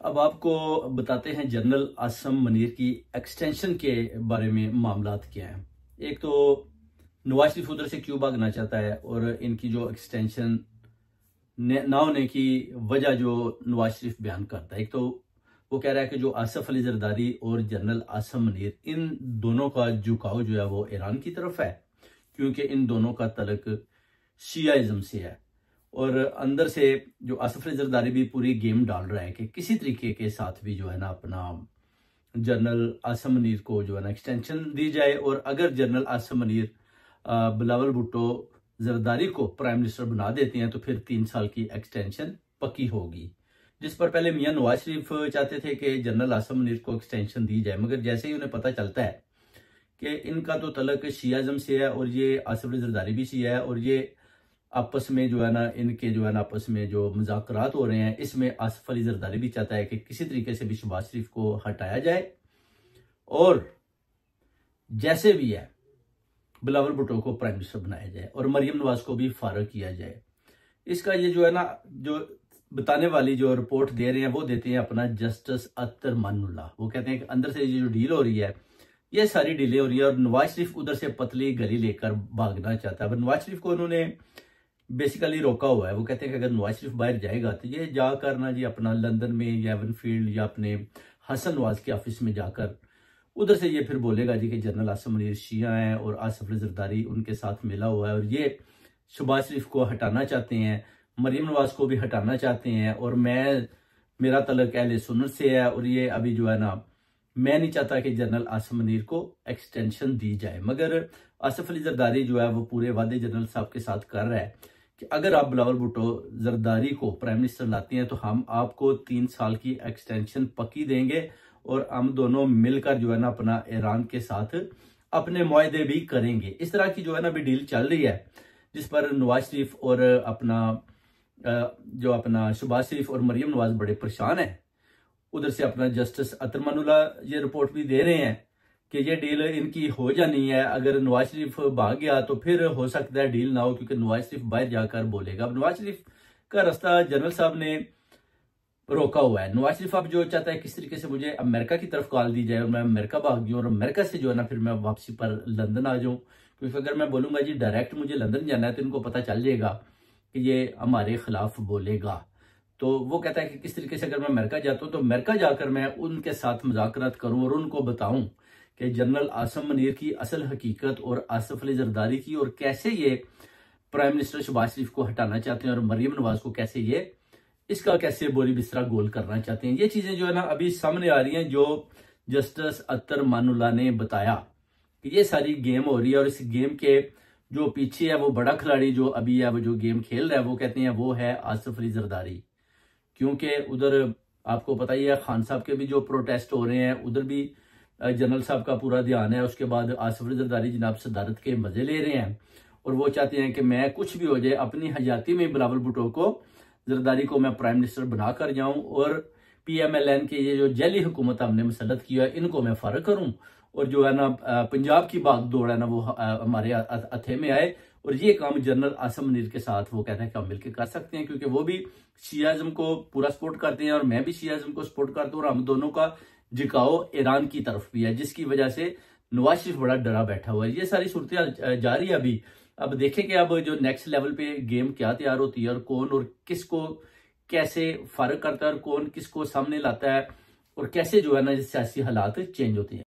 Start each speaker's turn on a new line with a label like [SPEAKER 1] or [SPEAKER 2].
[SPEAKER 1] अब आपको बताते हैं जनरल आसम मनीर की एक्सटेंशन के बारे में मामलात क्या हैं। एक तो नवाज शरीफ उधर से क्यों भागना चाहता है और इनकी जो एक्सटेंशन ना होने की वजह जो नवाज शरीफ बयान करता है। एक तो वो कह रहा है कि जो आसफ अली जरदारी और जनरल आसम मनीर इन दोनों का झुकाव जो है वो ईरान की तरफ है, क्योंकि इन दोनों का तलक शियाइज्म से है। और अंदर से जो आसफ अली जरदारी भी पूरी गेम डाल रहा है कि किसी तरीके के साथ भी जो है ना अपना जनरल आसम मनीर को जो है ना एक्सटेंशन दी जाए, और अगर जनरल आसम मनीर बिलावल भुट्टो जरदारी को प्राइम मिनिस्टर बना देते हैं तो फिर 3 साल की एक्सटेंशन पक्की होगी। जिस पर पहले मियां नवाज शरीफ चाहते थे कि जनरल आसम मनीर को एक्सटेंशन दी जाए, मगर जैसे ही उन्हें पता चलता है कि इनका तो तलक शियाज़म से है और ये आसफ अली जरदारी भी शिया है, और ये आपस में जो है ना इनके जो है ना आपस में जो मुज़ाकरात हो रहे हैं, इसमें आसफ अली जरदारी भी चाहता है कि किसी तरीके से भी शहबाज शरीफ को हटाया जाए और जैसे भी है बिलावल भुट्टो को प्राइम मिनिस्टर बनाया जाए और मरियम नवाज को भी फारग किया जाए। इसका ये जो है ना जो बताने वाली जो रिपोर्ट दे रहे हैं वो देते हैं अपना जस्टिस अतर मानुल्लाह। वो कहते हैं कि अंदर से ये जो डील हो रही है ये सारी डीलें हो रही है और नवाज शरीफ उधर से पतली गली लेकर भागना चाहता है। अब नवाज शरीफ को उन्होंने बेसिकली रोका हुआ है। वो कहते हैं कि अगर नवाज शरीफ बाहर जाएगा तो ये जाकर ना जी अपना लंदन में या एवनफील्ड या अपने हसन नवाज के ऑफिस में जाकर उधर से ये फिर बोलेगा जी कि जनरल आसम मनीर शिया हैं और आसफ अली जरदारी उनके साथ मिला हुआ है और ये शहबाज शरीफ को हटाना चाहते हैं, मरियम नवाज को भी हटाना चाहते हैं, और मेरा तलक अहले सुन्नत से है और ये अभी जो है ना मैं नहीं चाहता कि जनरल आसम मनीर को एक्सटेंशन दी जाए। मगर आसफ अली जरदारी जो है वो पूरे वादे जनरल साहब के साथ कर रहा है कि अगर आप बिलावल भुट्टो जरदारी को प्राइम मिनिस्टर लाती हैं तो हम आपको 3 साल की एक्सटेंशन पक्की देंगे और हम दोनों मिलकर जो है ना अपना ईरान के साथ अपने मुआहदे भी करेंगे। इस तरह की जो है ना अभी डील चल रही है, जिस पर नवाज शरीफ और जो अपना शहबाज शरीफ और मरियम नवाज बड़े परेशान है। उधर से अपना जस्टिस अतर मानुल्लाह ये रिपोर्ट भी दे रहे हैं कि ये डील इनकी हो जानी है। अगर नवाज शरीफ भाग गया तो फिर हो सकता है डील ना हो, क्योंकि नवाज शरीफ बाहर जाकर बोलेगा। अब नवाज शरीफ का रास्ता जनरल साहब ने रोका हुआ है। नवाज शरीफ अब जो चाहता है किस तरीके से मुझे अमेरिका की तरफ कॉल दी जाए और मैं अमेरिका भाग जाऊँ और अमेरिका से जो है ना फिर मैं वापसी पर लंदन आ जाऊँ, क्योंकि अगर मैं बोलूंगा जी डायरेक्ट मुझे लंदन जाना है तो इनको पता चल जाएगा कि ये हमारे खिलाफ बोलेगा। तो वो कहता है कि किस तरीके से अगर मैं अमेरिका जाता हूँ तो अमेरिका जाकर मैं उनके साथ मुज़ाकरात करूँ और उनको बताऊं कि जनरल आसम मनीर की असल हकीकत और आसफ अली जरदारी की, और कैसे ये प्राइम मिनिस्टर शहबाज शरीफ को हटाना चाहते हैं और मरियम नवाज को कैसे बोरी बिस्तरा गोल करना चाहते हैं। ये चीजें जो है ना अभी सामने आ रही हैं, जो जस्टिस अतर मानुल्लाह ने बताया कि ये सारी गेम हो रही है और इस गेम के जो पीछे है वो बड़ा खिलाड़ी जो अभी है वो जो गेम खेल रहा है वो कहते हैं वो है आसफ अली जरदारी। क्योंकि उधर आपको पता ही है खान साहब के भी जो प्रोटेस्ट हो रहे हैं, उधर भी जनरल साहब का पूरा ध्यान है। उसके बाद आसफ अली जरदारी जनाब सदारत के मजे ले रहे हैं और वो चाहते हैं कि मैं कुछ भी हो जाए अपनी हयाती में बिलावल भुट्टो को जरदारी को मैं प्राइम मिनिस्टर बनाकर जाऊं और PMLN के ये जो जैली हुकूमत हमने मुसल्लत किया है इनको मैं फारग करूं और जो है ना पंजाब की भाग दौड़ है ना वो हमारे हथे में आए। और ये काम जनरल आसम मनीर के साथ वो कहते हैं कि हम मिलकर कर सकते हैं, क्योंकि वो भी शियाज़म को पूरा सपोर्ट करते हैं और मैं भी शियाज़म को सपोर्ट करता हूँ और हम दोनों का झुकाव ईरान की तरफ भी है, जिसकी वजह से नवाज शरीफ बड़ा डरा बैठा हुआ है। ये सारी सूरत जारी है अभी। अब देखें कि अब जो नेक्स्ट लेवल पे गेम क्या तैयार होती है और कौन और किसको कैसे फर्क करता है और कौन किसको सामने लाता है और कैसे जो है ना सियासी हालात चेंज होते हैं।